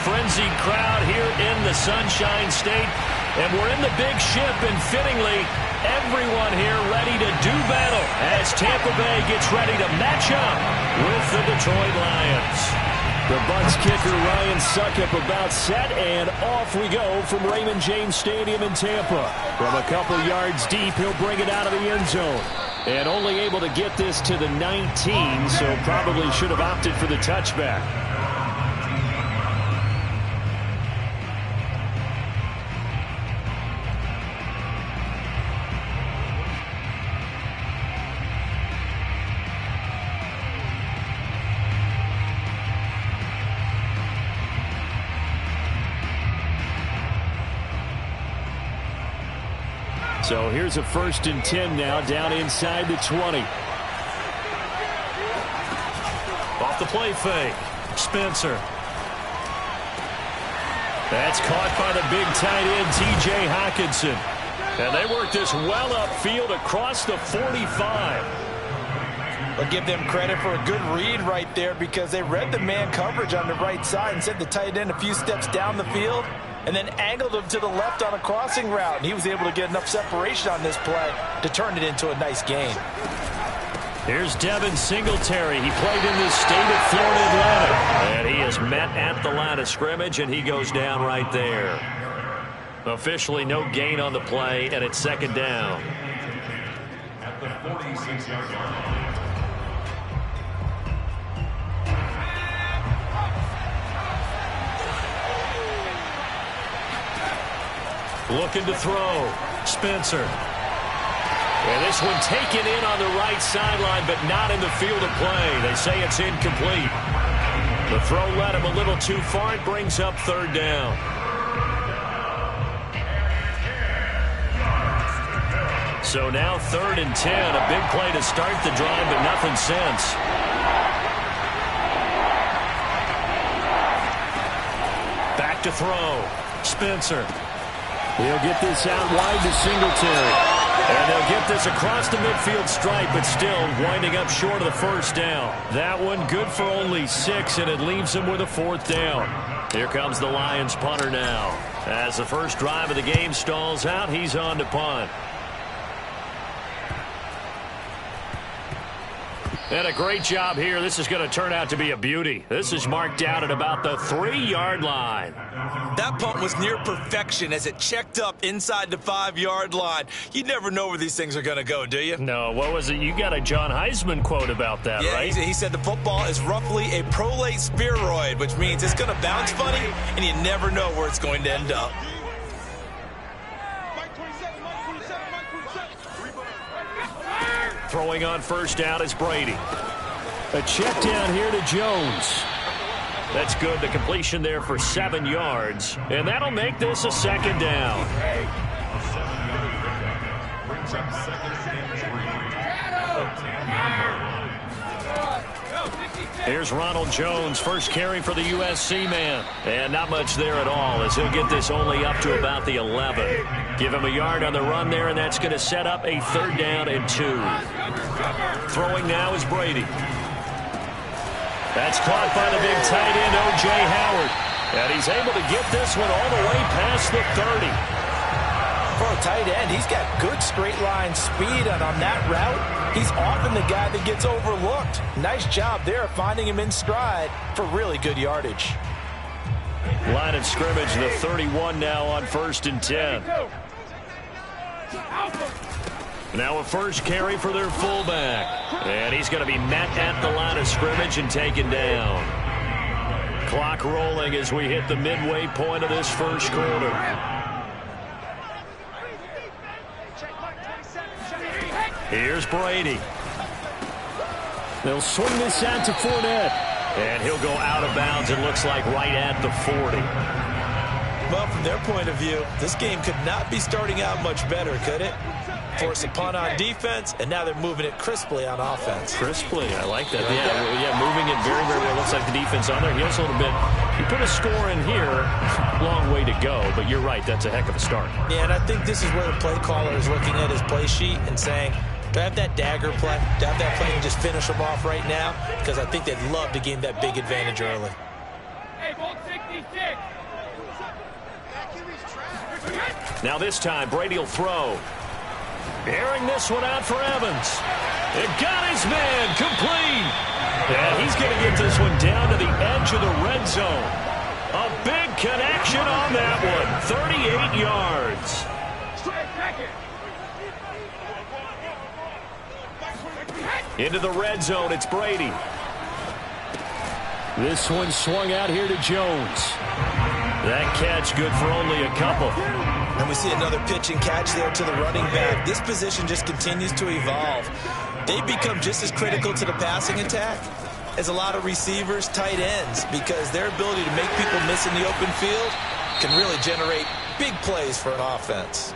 frenzied crowd here in the Sunshine State. And we're in the big ship, and fittingly, everyone here ready to do battle as Tampa Bay gets ready to match up with the Detroit Lions. The Bucs kicker Ryan Succop about set, and off we go from Raymond James Stadium in Tampa. From a couple yards deep, he'll bring it out of the end zone. And only able to get this to the 19, so probably should have opted for the touchback. So here's a 1st and 10 now, down inside the 20. Off the play fake. Spencer. That's caught by the big tight end, T.J. Hockenson. And they work this well upfield across the 45. I'll give them credit for a good read right there, because they read the man coverage on the right side and sent the tight end a few steps down the field, and then angled him to the left on a crossing route. And he was able to get enough separation on this play to turn it into a nice gain. Here's Devin Singletary. He played in the state of Florida Atlantic. And he is met at the line of scrimmage, and he goes down right there. Officially no gain on the play, and it's 2nd down. At the 46-yard line. Looking to throw. Spencer. And this one taken in on the right sideline, but not in the field of play. They say it's incomplete. The throw led him a little too far. It brings up 3rd down. So now 3rd and 10. A big play to start the drive, but nothing since. Back to throw. Spencer. He'll get this out wide to Singletary. And they'll get this across the midfield stripe, but still winding up short of the 1st down. That one good for only 6, and it leaves them with a 4th down. Here comes the Lions punter now. As the first drive of the game stalls out, he's on to punt. And a great job here. This is going to turn out to be a beauty. This is marked out at about the 3-yard line. That punt was near perfection as it checked up inside the 5-yard line. You never know where these things are going to go, do you? No, what was it? You got a John Heisman quote about that, right? He said the football is roughly a prolate spheroid, which means it's going to bounce funny, and you never know where it's going to end up. Throwing on 1st down is Brady. A check down here to Jones. That's good. The completion there for 7 yards. And that'll make this a 2nd down. Here's Ronald Jones, first carry for the USC man. And not much there at all, as he'll get this only up to about the 11. Give him a yard on the run there, and that's going to set up a 3rd down and 2. Throwing now is Brady. That's caught by the big tight end, O.J. Howard. And he's able to get this one all the way past the 30. For a tight end, he's got good straight line speed, and on that route, he's often the guy that gets overlooked. Nice job there finding him in stride for really good yardage. Line of scrimmage, the 31 now on 1st and 10. Now a first carry for their fullback. And he's going to be met at the line of scrimmage and taken down. Clock rolling as we hit the midway point of this first quarter. Here's Brady. They'll swing this out to Fournette. And he'll go out of bounds, it looks like, right at the 40. Well, from their point of view, this game could not be starting out much better, could it? Force a punt on defense, and now they're moving it crisply on offense. Crisply, I like that. Yeah, moving it very, very well. Looks like the defense on there. He also a little bit. You put a score in here, long way to go, but you're right, that's a heck of a start. Yeah, and I think this is where the play caller is looking at his play sheet and saying, do I have that dagger play? Do I have that play and just finish them off right now? Because I think they'd love to gain that big advantage early. Hey, Bolt 66. Now this time, Brady will throw. Airing this one out for Evans. It got his man complete. And he's going to get this one down to the edge of the red zone. A big connection on that one. 38 yards. Into the red zone, it's Brady. This one swung out here to Jones. That catch good for only a couple. And we see another pitch and catch there to the running back. This position just continues to evolve. They've become just as critical to the passing attack as a lot of receivers, tight ends, because their ability to make people miss in the open field can really generate big plays for an offense.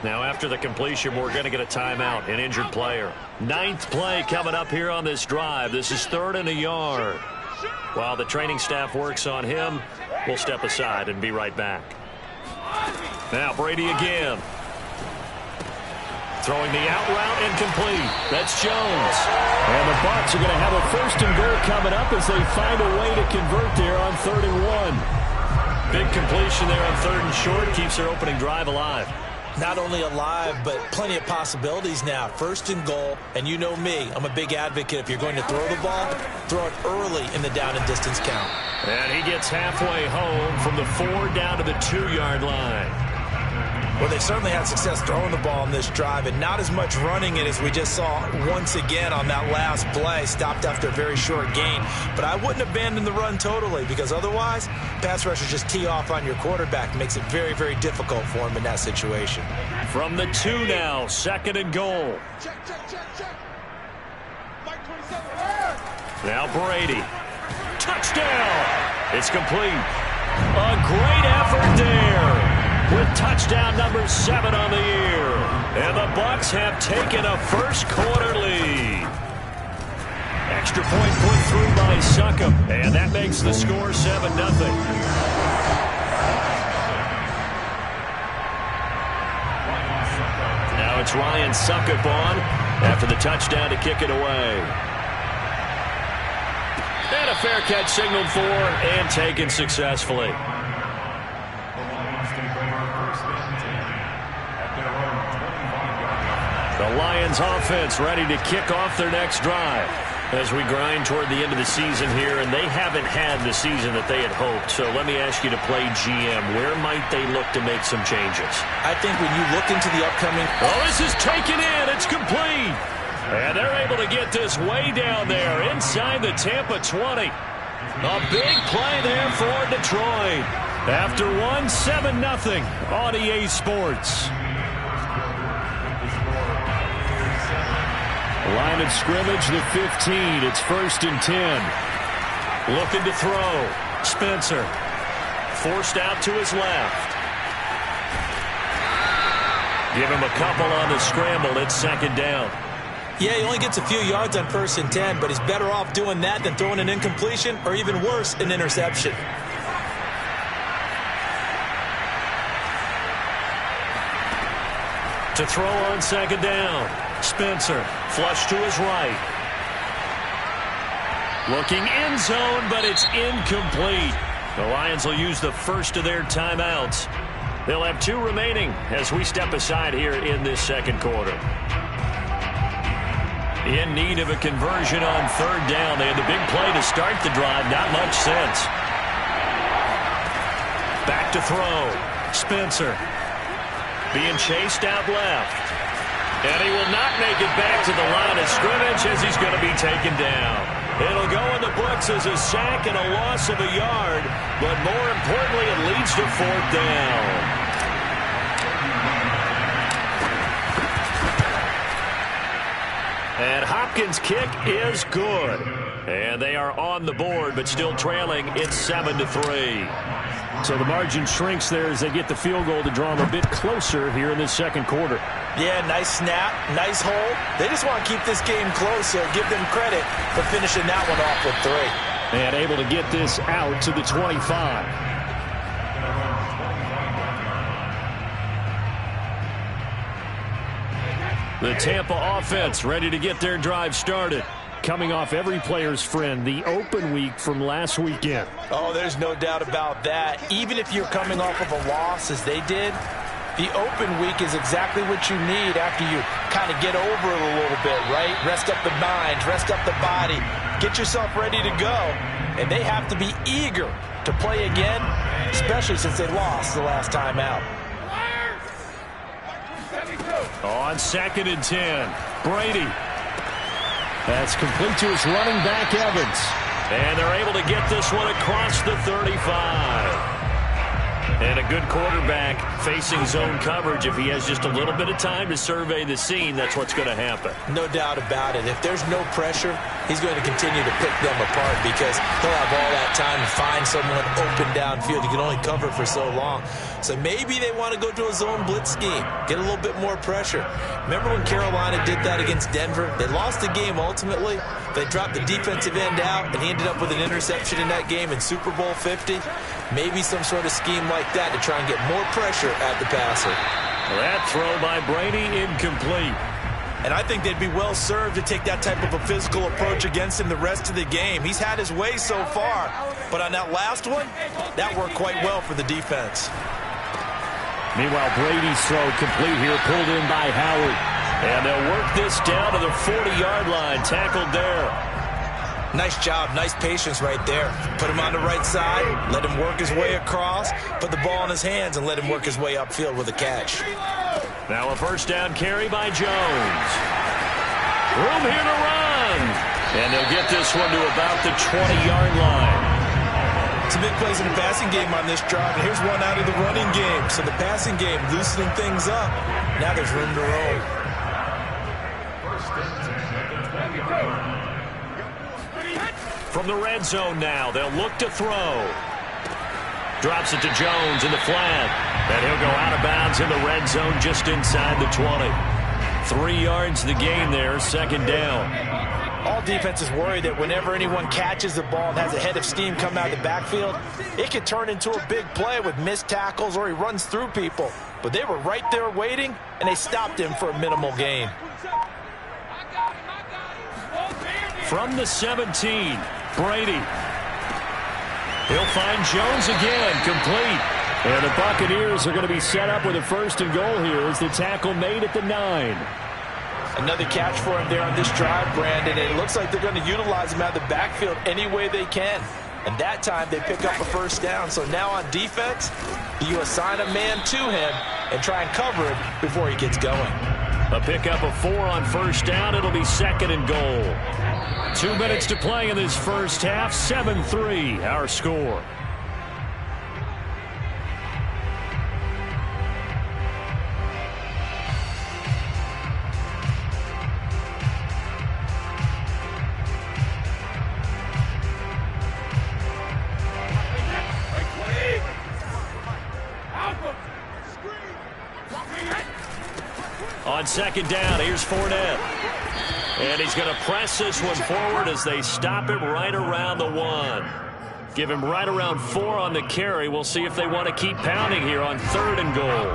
Now after the completion, we're going to get a timeout, an injured player. 9th play coming up here on this drive. This is 3rd and a yard. While the training staff works on him, we'll step aside and be right back. Now Brady again. Throwing the out route incomplete. That's Jones. And the Bucs are going to have a 1st and goal coming up as they find a way to convert there on 3rd and 1. Big completion there on 3rd and short. Keeps their opening drive alive. Not only alive, but plenty of possibilities now. 1st and goal, and you know me, I'm a big advocate. If you're going to throw the ball, throw it early in the down and distance count. And he gets halfway home from the 4 down to the 2-yard line. Well, they certainly had success throwing the ball on this drive, and not as much running it as we just saw once again on that last play. Stopped after a very short gain. But I wouldn't abandon the run totally, because otherwise, pass rushers just tee off on your quarterback. It makes it very, very difficult for him in that situation. From the 2 now, 2nd and goal. Now Brady. Touchdown! It's complete. A great effort there, with touchdown number 7 on the year. And the Bucs have taken a first-quarter lead. Extra point put through by Succop, and that makes the score 7-0. Now it's Ryan Succop on after the touchdown to kick it away. And a fair catch signaled for and taken successfully. The Lions offense ready to kick off their next drive as we grind toward the end of the season here, and they haven't had the season that they had hoped. So let me ask you to play GM. Where might they look to make some changes? I think when you look into the upcoming... Oh, this is taken in. It's complete. And they're able to get this way down there inside the Tampa 20. A big play there for Detroit. After 7-0 on EA Sports. Line of scrimmage, the 15. It's 1st and 10. Looking to throw. Spencer. Forced out to his left. Give him a couple on the scramble. It's 2nd down. Yeah, he only gets a few yards on 1st and 10, but he's better off doing that than throwing an incompletion or even worse, an interception. To throw on 2nd down. Spencer, flush to his right. Looking end zone, but it's incomplete. The Lions will use the first of their timeouts. They'll have 2 remaining as we step aside here in this 2nd quarter. In need of a conversion on 3rd down. They had the big play to start the drive. Not much sense. Back to throw. Spencer being chased out left. And he will not make it back to the line of scrimmage as he's going to be taken down. It'll go in the books as a sack and a loss of a yard, but more importantly, it leads to 4th down. And Hopkins' kick is good. And they are on the board, but still trailing. It's 7-3. So the margin shrinks there as they get the field goal to draw them a bit closer here in this 2nd quarter. Yeah, nice snap, nice hold. They just want to keep this game close, so give them credit for finishing that one off with 3. And able to get this out to the 25. The Tampa offense ready to get their drive started. coming off every player's friend, the open week from last weekend. Oh, there's no doubt about that. Even if you're coming off of a loss as they did, the open week is exactly what you need after you kind of get over it a little bit, right? Rest up the mind, rest up the body, get yourself ready to go. And they have to be eager to play again, especially since they lost the last time out. On 2nd and 10, Brady. That's complete to his running back, Evans. And they're able to get this one across the 35. And a good quarterback facing zone coverage. If he has just a little bit of time to survey the scene, that's what's going to happen. No doubt about it. If there's no pressure, he's going to continue to pick them apart because he'll have all that time to find someone open downfield. He can only cover for so long. So maybe they want to go to a zone blitz scheme, get a little bit more pressure. Remember when Carolina did that against Denver? They lost the game ultimately. They dropped the defensive end out, and he ended up with an interception in that game in Super Bowl 50. Maybe some sort of scheme like that to try and get more pressure at the passer. That throw by Brady incomplete. And I think they'd be well served to take that type of a physical approach against him the rest of the game. He's had his way so far, but on that last one, that worked quite well for the defense. Meanwhile, Brady's throw complete here, pulled in by Howard. And they'll work this down to the 40-yard line, tackled there. Nice job, nice patience right there. Put him on the right side, let him work his way across, put the ball in his hands, and let him work his way upfield with a catch. Now a first down carry by Jones. Room here to run. And they'll get this one to about the 20-yard line. Some big plays in the passing game on this drive, and here's one out of the running game. So the passing game loosening things up. Now there's room to roll. From the red zone now, they'll look to throw. Drops it to Jones in the flat. And he'll go out of bounds in the red zone just inside the 20. 3 yards the gain there, 2nd down. All defenses worry that whenever anyone catches the ball and has a head of steam come out of the backfield, it could turn into a big play with missed tackles or he runs through people. But they were right there waiting, and they stopped him for a minimal gain. From the 17, Brady. He'll find Jones again, complete. And the Buccaneers are going to be set up with a 1st and goal here as the tackle made at the 9. Another catch for him there on this drive, Brandon, and it looks like they're going to utilize him out of the backfield any way they can. And that time they pick up a 1st down. So now on defense, you assign a man to him and try and cover him before he gets going. A pickup of 4 on 1st down. It'll be 2nd and goal. 2 minutes to play in this first half. 7-3 our score. On 2nd down, here's Fournette. And he's going to press this one forward as they stop him right around the 1. Give him right around 4 on the carry. We'll see if they want to keep pounding here on 3rd and goal.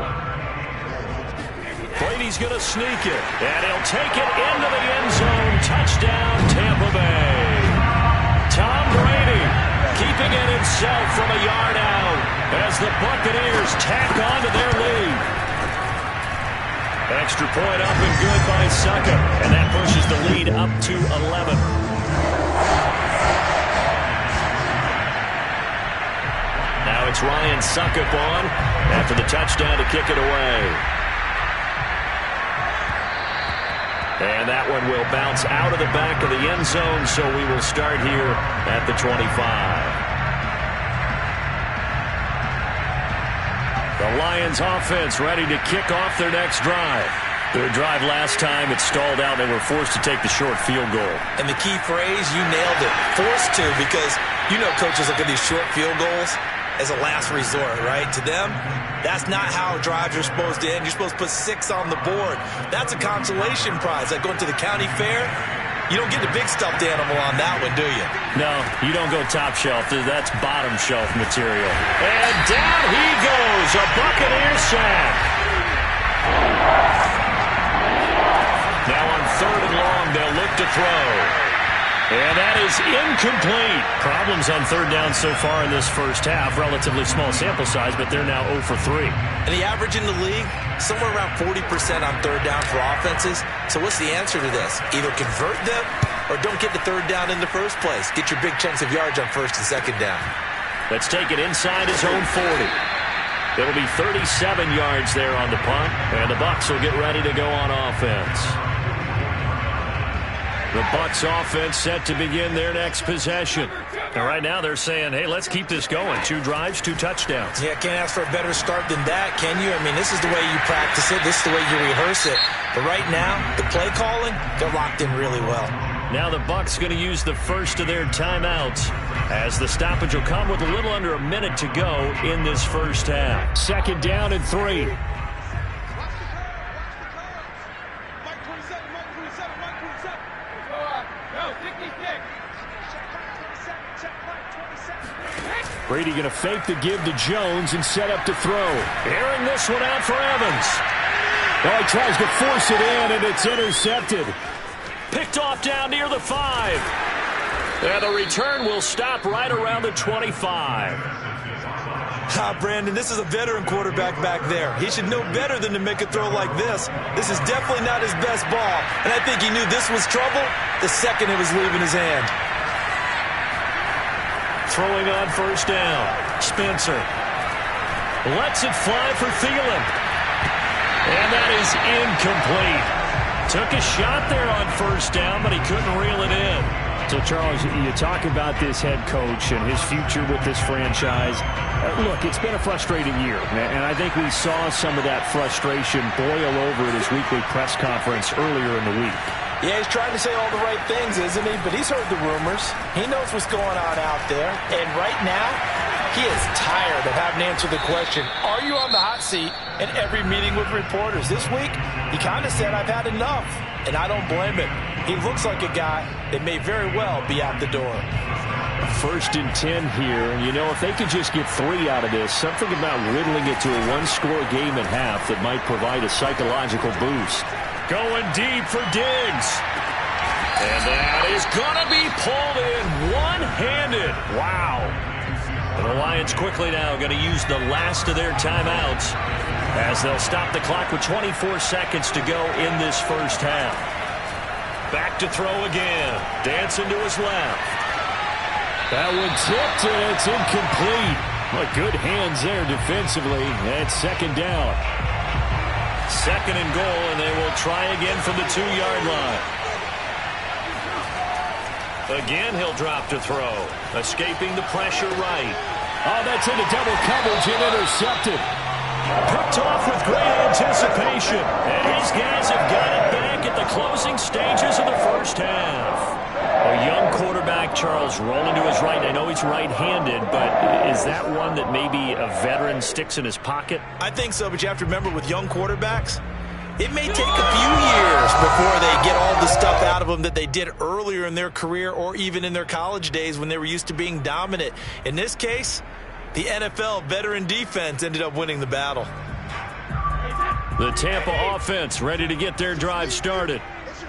Brady's going to sneak it. And he'll take it into the end zone. Touchdown, Tampa Bay. Tom Brady keeping it himself from a yard out as the Buccaneers tack on to their lead. Extra point up and good by Suckup. And that pushes the lead up to 11. Now it's Ryan Suckup on after the touchdown to kick it away. And that one will bounce out of the back of the end zone, so we will start here at the 25. The Lions offense ready to kick off their next drive. Their drive last time, it stalled out. They were forced to take the short field goal. And the key phrase, you nailed it, forced to, because you know coaches look at these short field goals as a last resort, right? To them, that's not how drives are supposed to end. You're supposed to put 6 on the board. That's a consolation prize. Like going to the county fair, you don't get the big stuffed animal on that one, do you? No, you don't go top shelf. That's bottom shelf material. And down he goes, a Buccaneer sack. Now on 3rd and long, they'll look to throw. And that is incomplete. Problems on third down so far in this first half. Relatively small sample size, but they're now 0 for 3. And the average in the league, somewhere around 40% on third down for offenses. So what's the answer to this? Either convert them or don't get the third down in the first place. Get your big chunks of yards on first and second down. Let's take it inside his own 40. It'll be 37 yards there on the punt, and the Bucs will get ready to go on offense. The Bucs offense set to begin their next possession. And right now they're saying, hey, let's keep this going. 2 drives, 2 touchdowns. Yeah, can't ask for a better start than that, can you? I mean, this is the way you practice it. This is the way you rehearse it. But right now, the play calling, they're locked in really well. Now the Bucs going to use the first of their timeouts as the stoppage will come with a little under a minute to go in this first half. Second down and 3. Brady going to fake the give to Jones and set up to throw. Airing this one out for Evans. Oh, he tries to force it in, and it's intercepted. Picked off down near the 5. And the return will stop right around the 25. Brandon, this is a veteran quarterback back there. He should know better than to make a throw like this. This is definitely not his best ball. And I think he knew this was trouble the second it was leaving his hand. Throwing on first down. Spencer lets it fly for Thielen. And that is incomplete. Took a shot there on first down, but he couldn't reel it in. So, Charles, you talk about this head coach and his future with this franchise. Look, it's been a frustrating year, and I think we saw some of that frustration boil over at his weekly press conference earlier in the week. Yeah, he's trying to say all the right things, isn't he? But he's heard the rumors. He knows what's going on out there. And right now, he is tired of having to answer the question, are you on the hot seat in every meeting with reporters? This week, he kind of said, I've had enough. And I don't blame him. He looks like a guy that may very well be out the door. First and 10 here. And, you know, if they could just get 3 out of this, something about whittling it to a 1-score game at half that might provide a psychological boost. Going deep for Diggs. And that is going to be pulled in one-handed. Wow. And the Lions quickly now going to use the last of their timeouts as they'll stop the clock with 24 seconds to go in this first half. Back to throw again. Dancing to his left. That one tipped, and it's incomplete. Well, good hands there defensively. And second down. Second and goal, and they will try again from the 2-yard line. Again, he'll drop to throw. Escaping the pressure right. Oh, that's into double coverage and intercepted. Picked off with great anticipation. And these guys have got it back at the closing stages of the first half. A young quarterback, Charles, rolling to his right. I know he's right-handed, but is that one that maybe a veteran sticks in his pocket? I think so, but you have to remember with young quarterbacks, it may take a few years before they get all the stuff out of them that they did earlier in their career or even in their college days when they were used to being dominant. In this case, the NFL veteran defense ended up winning the battle. The Tampa offense ready to get their drive started.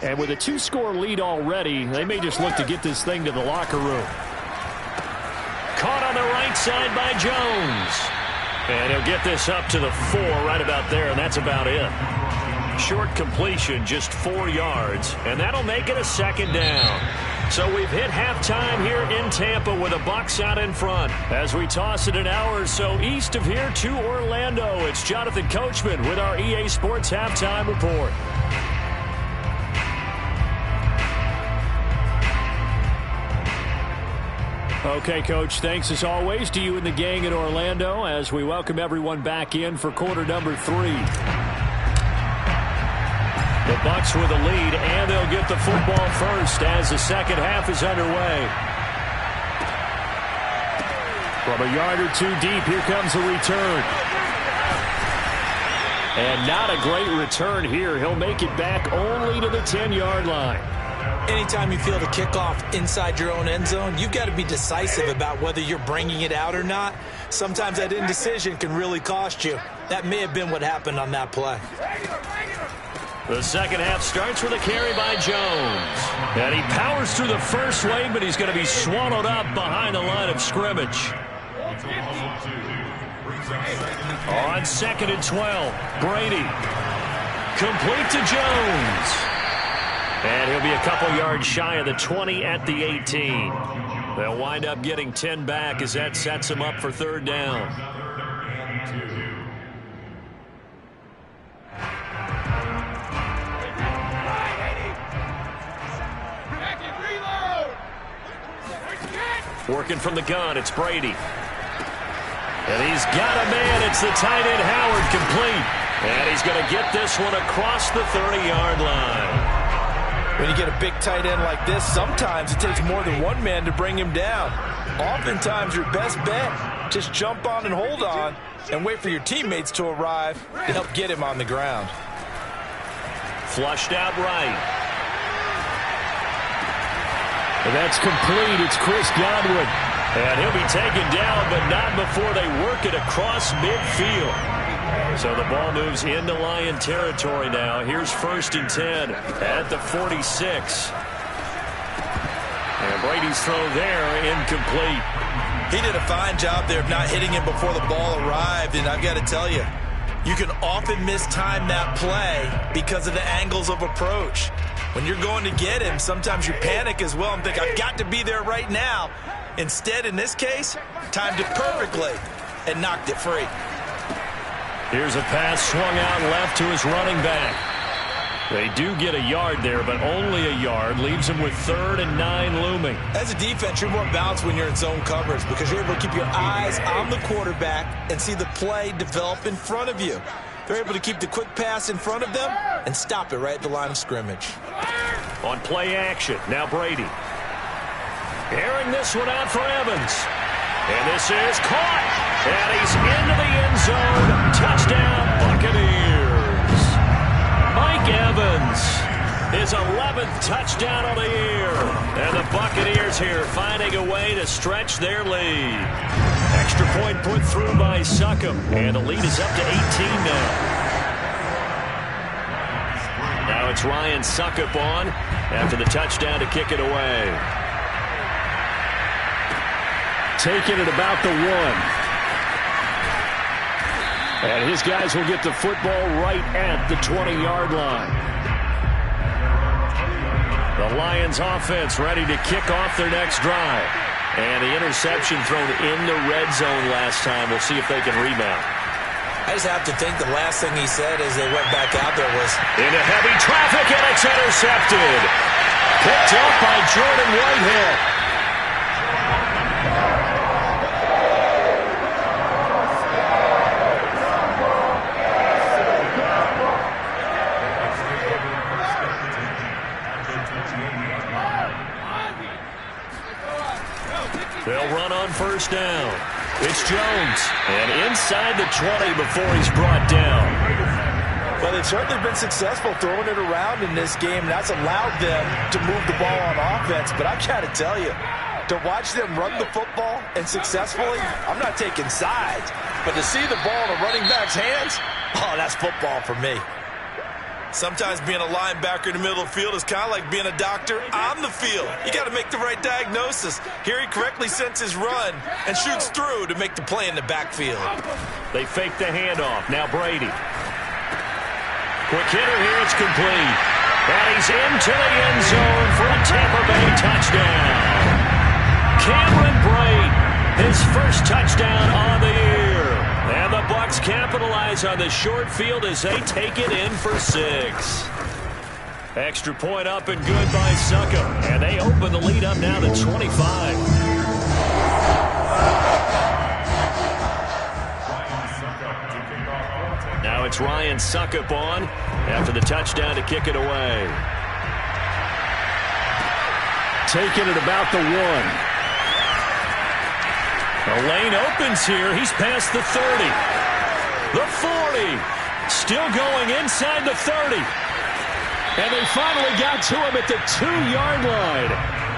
And with a 2-score lead already, they may just look to get this thing to the locker room. Caught on the right side by Jones. And he'll get this up to the 4 right about there, and that's about it. Short completion, just 4 yards, and that'll make it a second down. So we've hit halftime here in Tampa with the Bucs out in front. As we toss it an hour or so east of here to Orlando, it's Jonathan Coachman with our EA Sports Halftime Report. Okay, Coach, thanks as always to you and the gang in Orlando as we welcome everyone back in for quarter number 3. The Bucs with a lead, and they'll get the football first as the second half is underway. From a yard or 2 deep, here comes the return. And not a great return here. He'll make it back only to the 10-yard line. Anytime you feel the kickoff inside your own end zone, you've got to be decisive about whether you're bringing it out or not. Sometimes that indecision can really cost you. That may have been what happened on that play. The second half starts with a carry by Jones. And he powers through the first lane, but he's going to be swallowed up behind the line of scrimmage. On 2nd and 12, Brady. Complete to Jones. And he'll be a couple yards shy of the 20 at the 18. They'll wind up getting 10 back as that sets him up for 3rd down. Working from the gun, it's Brady. And he's got a man. It's the tight end, Howard, complete. And he's going to get this one across the 30-yard line. When you get a big tight end like this, sometimes it takes more than one man to bring him down. Oftentimes, your best bet, just jump on and hold on and wait for your teammates to arrive to help get him on the ground. Flushed out right. And that's complete. It's Chris Godwin. And he'll be taken down, but not before they work it across midfield. So the ball moves into Lion territory now. Here's 1st and 10 at the 46. And Brady's throw there, incomplete. He did a fine job there of not hitting him before the ball arrived. And I've got to tell you, you can often mistime that play because of the angles of approach. When you're going to get him, sometimes you panic as well and think, I've got to be there right now. Instead, in this case, timed it perfectly and knocked it free. Here's a pass swung out left to his running back. They do get a yard there, but only a yard. Leaves him with 3rd and 9 looming. As a defense, you're more balanced when you're in zone coverage because you're able to keep your eyes on the quarterback and see the play develop in front of you. They're able to keep the quick pass in front of them and stop it right at the line of scrimmage. On play action, now Brady. Airing this one out for Evans. And this is caught. And he's into the end zone. Touchdown, Buccaneers. Mike Evans, his 11th touchdown of the year. And the Buccaneers here finding a way to stretch their lead. Extra point put through by Succop. And the lead is up to 18 now. Now it's Ryan Succop on after the touchdown to kick it away. Taking it about the 1. And his guys will get the football right at the 20-yard line. The Lions offense ready to kick off their next drive. And the interception thrown in the red zone last time. We'll see if they can rebound. I just have to think the last thing he said as they went back out there was, into heavy traffic, and it's intercepted. Picked up by Jordan Whitehead. They'll run on 1st down. It's Jones. And inside the 20 before he's brought down. Well, they've certainly been successful throwing it around in this game. That's allowed them to move the ball on offense. But I've got to tell you, to watch them run the football and successfully, I'm not taking sides. But to see the ball in a running back's hands, oh, that's football for me. Sometimes being a linebacker in the middle of the field is kind of like being a doctor on the field. You got to make the right diagnosis. Here he correctly sends his run and shoots through to make the play in the backfield. They fake the handoff. Now Brady. Quick hitter here. It's complete. And he's into the end zone for a Tampa Bay touchdown. Cameron Brate, his first touchdown on the year. And the Bucs capitalize on the short field as they take it in for 6. Extra point up and good by Succop. And they open the lead up now to 25. Now it's Ryan Succop on after the touchdown to kick it away. Taking it about the 1. The lane opens here. He's past the 30. The 40. Still going inside the 30. And they finally got to him at the 2-yard line.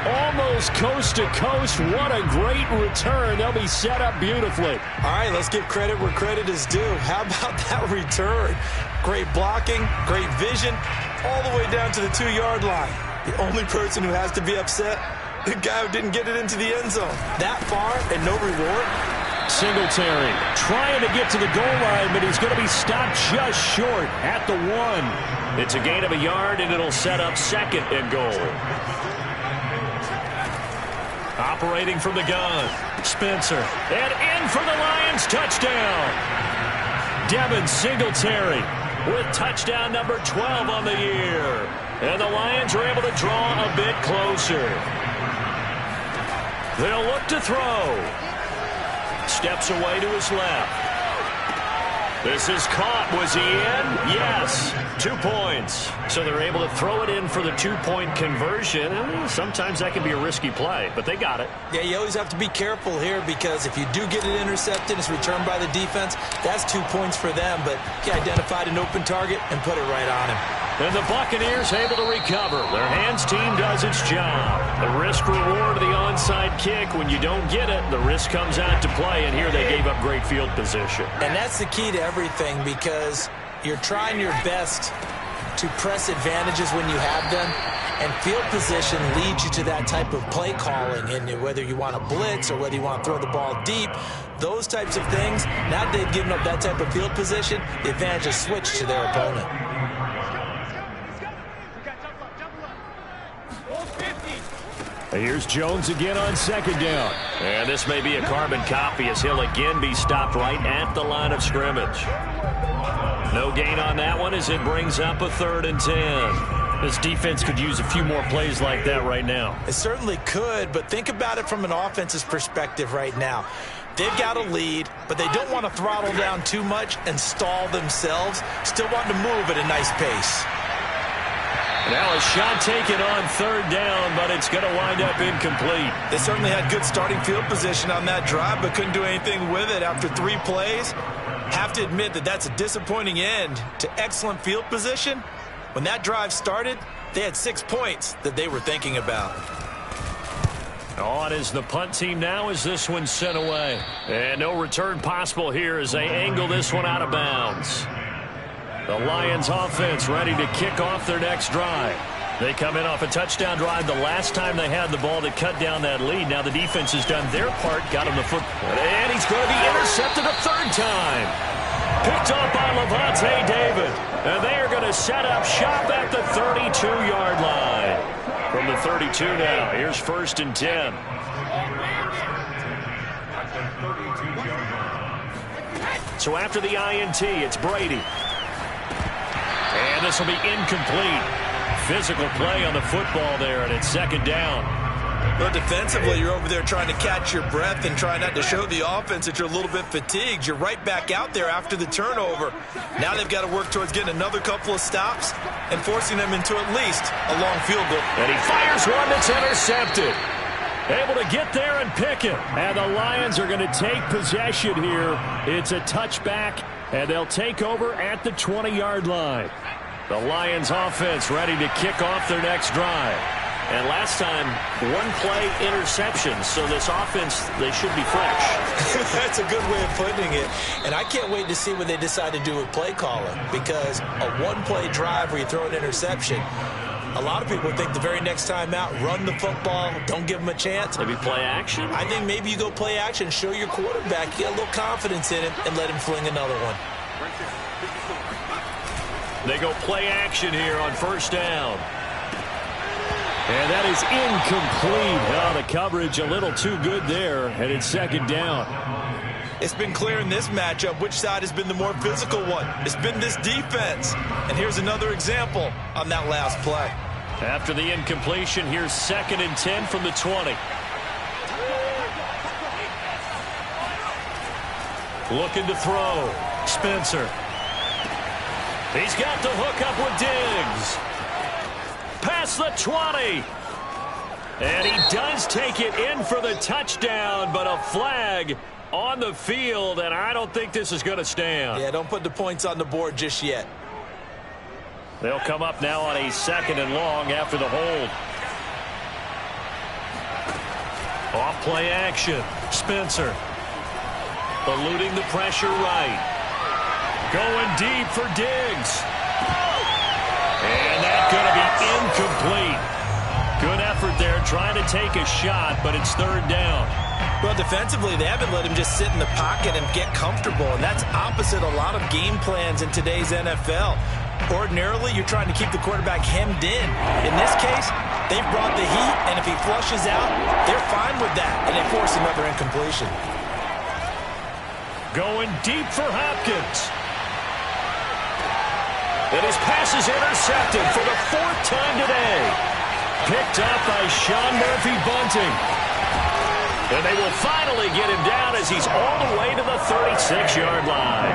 Almost coast to coast. What a great return. They'll be set up beautifully. All right, let's give credit where credit is due. How about that return? Great blocking, great vision, all the way down to the 2-yard line. The only person who has to be upset, the guy who didn't get it into the end zone. That far and no reward? Singletary trying to get to the goal line, but he's going to be stopped just short at the 1. It's a gain of a yard, and it'll set up 2nd and goal. Operating from the gun, Spencer. And in for the Lions, touchdown. Devin Singletary with touchdown number 12 on the year. And the Lions are able to draw a bit closer. They'll look to throw. Steps away to his left. This is caught. Was he in? Yes. 2 points. So they're able to throw it in for the 2-point conversion. And sometimes that can be a risky play, but they got it. Yeah, you always have to be careful here because if you do get it intercepted, it's returned by the defense, that's 2 points for them. But he identified an open target and put it right on him. And the Buccaneers able to recover. Their hands team does its job. The risk reward of the onside kick. When you don't get it, the risk comes out to play. And here they gave up great field position. And that's the key to everything because you're trying your best to press advantages when you have them. And field position leads you to that type of play calling. And whether you want to blitz or whether you want to throw the ball deep, those types of things, now that they've given up that type of field position, the advantage is switched to their opponent. Here's Jones again on 2nd down. And this may be a carbon copy as he'll again be stopped right at the line of scrimmage. No gain on that one as it brings up a 3rd and 10. This defense could use a few more plays like that right now. It certainly could, but think about it from an offense's perspective right now. They've got a lead, but they don't want to throttle down too much and stall themselves. Still want to move at a nice pace. Now a shot taken on 3rd down, but it's going to wind up incomplete. They certainly had good starting field position on that drive, but couldn't do anything with it after 3 plays. Have to admit that that's a disappointing end to excellent field position. When that drive started, they had 6 points that they were thinking about. On is the punt team now as this one's sent away. And no return possible here as they angle this one out of bounds. The Lions offense ready to kick off their next drive. They come in off a touchdown drive the last time they had the ball to cut down that lead. Now the defense has done their part, got him the foot. And he's going to be intercepted a 3rd time. Picked off by Levante David. And they are going to set up shop at the 32-yard line. From the 32 now, here's 1st and 10. So after the INT, it's Brady. And this will be incomplete. Physical play on the football there, and it's 2nd down. But defensively, you're over there trying to catch your breath and trying not to show the offense that you're a little bit fatigued. You're right back out there after the turnover. Now they've got to work towards getting another couple of stops and forcing them into at least a long field goal. And he fires one that's intercepted. Able to get there and pick it. And the Lions are going to take possession here. It's a touchback, and they'll take over at the 20-yard line. The Lions offense ready to kick off their next drive. And last time, 1-play interception. So this offense, they should be fresh. That's a good way of putting it. And I can't wait to see what they decide to do with play calling. Because a 1-play drive where you throw an interception, a lot of people think the very next time out, run the football, don't give them a chance. Maybe play action? I think maybe you go play action, show your quarterback, get a little confidence in him, and let him fling another one. They go play action here on 1st down. And that is incomplete. Oh, the coverage a little too good there, and it's 2nd down. It's been clear in this matchup which side has been the more physical one. It's been this defense. And here's another example on that last play. After the incompletion, here's 2nd and 10 from the 20. Looking to throw. Spencer. He's got the hook up with Diggs. Past the 20. And he does take it in for the touchdown, but a flag on the field, and I don't think this is going to stand. Yeah, don't put the points on the board just yet. They'll come up now on a 2nd and long after the hold. Off play action. Spencer. Eluding the pressure right. Going deep for Diggs. And that's going to be incomplete. Good effort there trying to take a shot, but it's third down. Well, defensively, they haven't let him just sit in the pocket and get comfortable, and that's opposite a lot of game plans in today's NFL. Ordinarily, you're trying to keep the quarterback hemmed in. In this case, they've brought the heat, and if he flushes out, they're fine with that, and they force another incompletion. Going deep for Hopkins. And his pass is intercepted for the fourth time today. Picked up by Sean Murphy-Bunting. And they will finally get him down as he's all the way to the 36-yard line.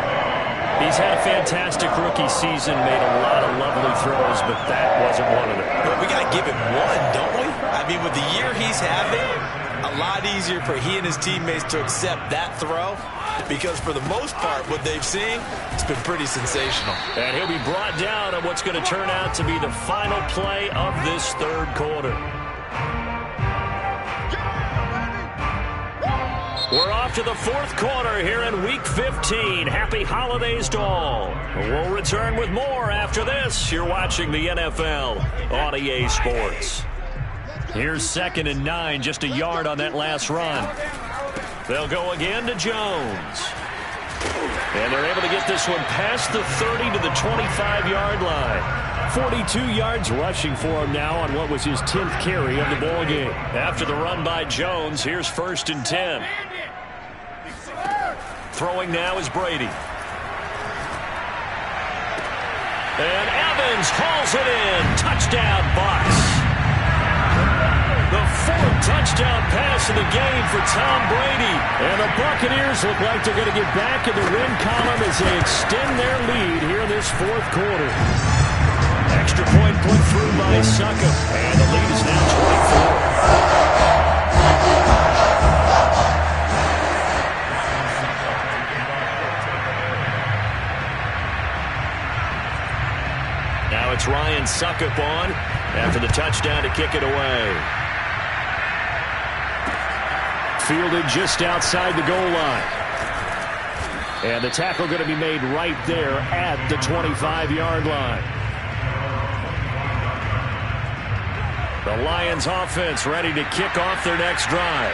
He's had a fantastic rookie season, made a lot of lovely throws, but that wasn't one of them. Well, we got to give him one, don't we? I mean, with the year he's having, a lot easier for he and his teammates to accept that throw, because for the most part, what they've seen, it's been pretty sensational. And he'll be brought down on what's going to turn out to be the final play of this third quarter. We're off to the fourth quarter here in Week 15. Happy holidays to all. We'll return with more after this. You're watching the NFL on EA Sports. Here's 2nd and 9, just a yard on that last run. They'll go again to Jones. And they're able to get this one past the 30 to the 25-yard line. 42 yards rushing for him now on what was his 10th carry of the ballgame. After the run by Jones, here's 1st and 10. Throwing now is Brady. And Evans hauls it in. Touchdown, Bucs. The 4th touchdown pass of the game for Tom Brady. And the Buccaneers look like they're going to get back in the win column as they extend their lead here in this fourth quarter. Extra point put through by Suckup. And the lead is now 24. Now it's Ryan Suckup on after the touchdown to kick it away. Fielded just outside the goal line. And the tackle going to be made right there at the 25-yard line. The Lions offense ready to kick off their next drive.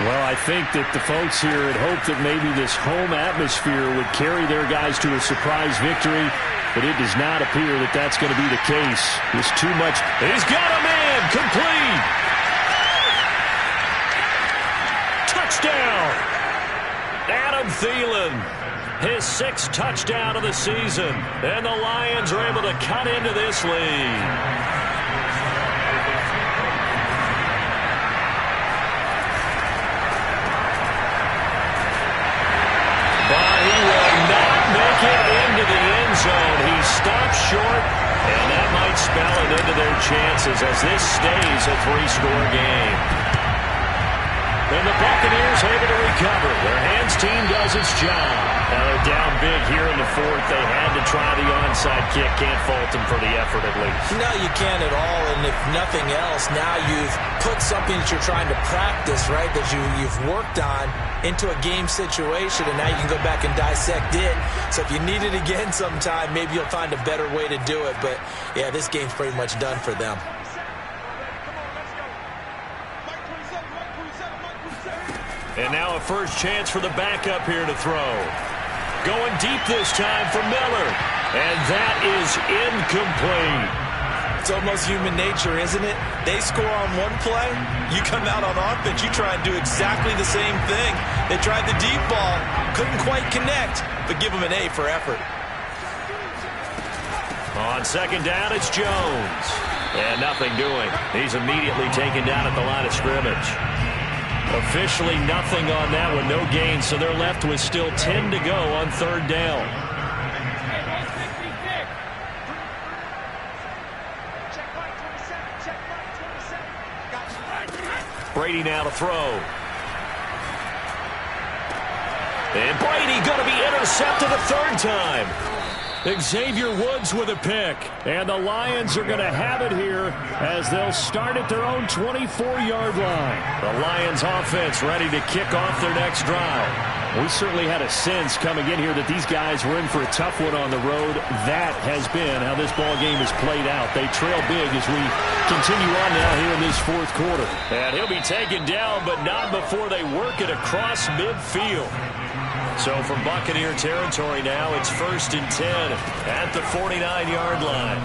Well, I think that the folks here had hoped that maybe this home atmosphere would carry their guys to a surprise victory, but it does not appear that that's going to be the case. There's too much. He's got a man complete. Touchdown. Adam Thielen, his 6th touchdown of the season, and the Lions are able to cut into this lead. Into the end zone. He stops short, and that might spell it into their chances as this stays a 3-score game. And the Buccaneers able to recover. Their hands team does its job. Now they're down big here in the 4th. They had to try the onside kick. Can't fault them for the effort at least. No, you can't at all. And if nothing else, now you've put something that you're trying to practice, right, that you've worked on into a game situation, and now you can go back and dissect it. So if you need it again sometime, maybe you'll find a better way to do it. But, yeah, this game's pretty much done for them. And now a first chance for the backup here to throw. Going deep this time for Miller. And that is incomplete. It's almost human nature, isn't it? They score on one play, you come out on offense, you try and do exactly the same thing. They tried the deep ball, couldn't quite connect, but give them an A for effort. On 2nd down, it's Jones. And nothing doing. He's immediately taken down at the line of scrimmage. Officially nothing on that one, no gain, so they're left with still 10 to go on 3rd down. Brady now to throw. And Brady going to be intercepted a 3rd time. Xavier Woods with a pick. And the Lions are going to have it here as they'll start at their own 24-yard line. The Lions offense ready to kick off their next drive. We certainly had a sense coming in here that these guys were in for a tough one on the road. That has been how this ball game has played out. They trail big as we continue on now here in this fourth quarter. And he'll be taken down, but not before they work it across midfield. So from Buccaneer territory now, it's 1st and 10 at the 49-yard line.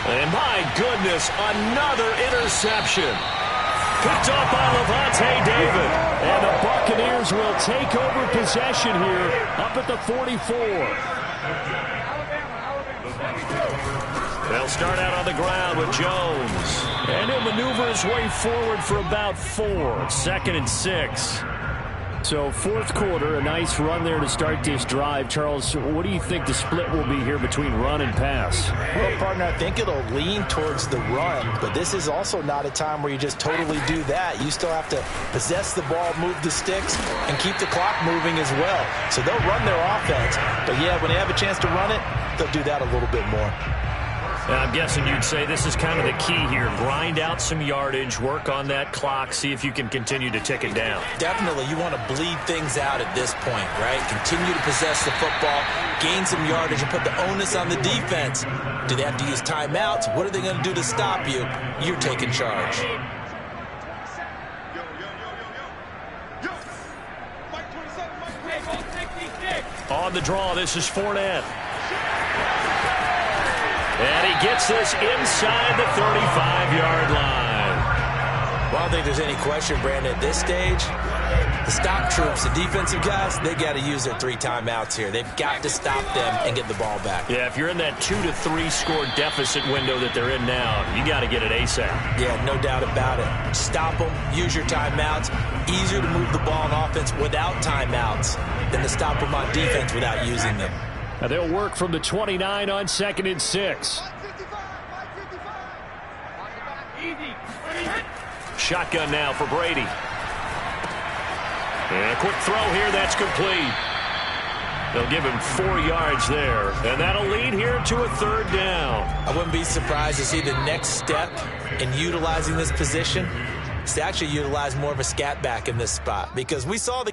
And my goodness, another interception. Picked up by Levante David. And the Buccaneers will take over possession here up at the 44. They'll start out on the ground with Jones. And he'll maneuver his way forward for about 4. 2nd and 6. So fourth quarter, a nice run there to start this drive. Charles, what do you think the split will be here between run and pass? Well, partner, I think it'll lean towards the run, but this is also not a time where you just totally do that. You still have to possess the ball, move the sticks, and keep the clock moving as well. So they'll run their offense, but yeah, when they have a chance to run it, they'll do that a little bit more. And I'm guessing you'd say this is kind of the key here. Grind out some yardage, work on that clock, see if you can continue to tick it down. Definitely. You want to bleed things out at this point, right? Continue to possess the football, gain some yardage, and put the onus on the defense. Do they have to use timeouts? What are they going to do to stop you? You're taking charge. On the draw, this is Fournette. And he gets this inside the 35-yard line. Well, I don't think there's any question, Brandon, at this stage, the stop troops, the defensive guys, they got to use their 3 timeouts here. They've got to stop them and get the ball back. Yeah, if you're in that 2 to 3 score deficit window that they're in now, you got to get it ASAP. Yeah, no doubt about it. Stop them, use your timeouts. Easier to move the ball on offense without timeouts than to stop them on defense without using them. Now they'll work from the 29 on 2nd and 6. Shotgun now for Brady. And a quick throw here, that's complete. They'll give him 4 yards there, and that'll lead here to a 3rd down. I wouldn't be surprised to see the next step in utilizing this position is to actually utilize more of a scat back in this spot, because we saw the